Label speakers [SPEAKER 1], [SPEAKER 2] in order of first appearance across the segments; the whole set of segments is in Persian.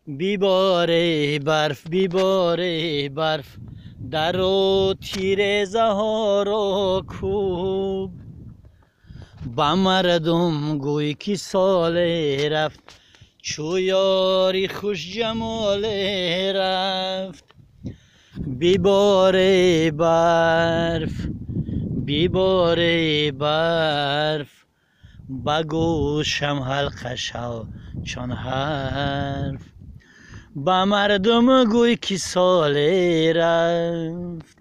[SPEAKER 1] بیباره برف در و تیرزه ها را کوب. با مردم گوی که سال رفت چو یاری خوش جمال رفت. بیباره برف با گوشم حلقه شو چون حرف. با مردم گوی که سال رفت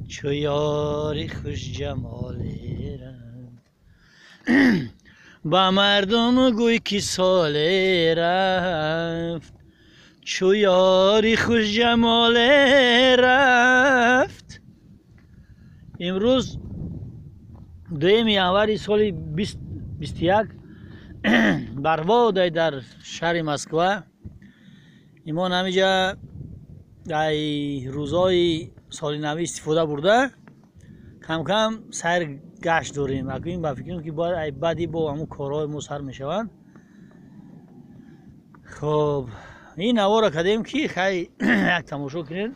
[SPEAKER 1] چو یاری خوش جمال رفت. با مردم گوی که سال رفت چو یاری خوش جمال رفت. امروز 2 январи соли 2021 барводай дар шаҳри Москва. имон ҳамиҷа ай рӯзҳои соли навӣ истифода бурда кам кам сайр гашт дорем. акин ба фикрам ки бояд ай баъди бо ҳамун корҳои мо сар мешаванд. хоб ин наворо кардем ки хай як тамошо кунед.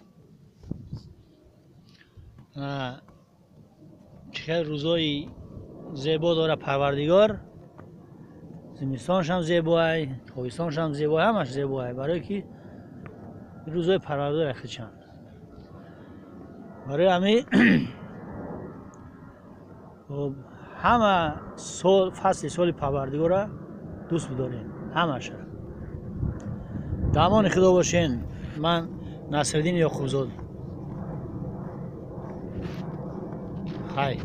[SPEAKER 1] چه روزای زیبا داره پروردگار. زمستانش هم زیباه، تابستانش هم زیباه، همش زیباه. برای که روزای پروردگار اخی چند برای همه همه سال فصل سال پروردگار را دوست بداریم. همش دامان خدا باشین. من نصرالدین یعقوبزاده. Hi.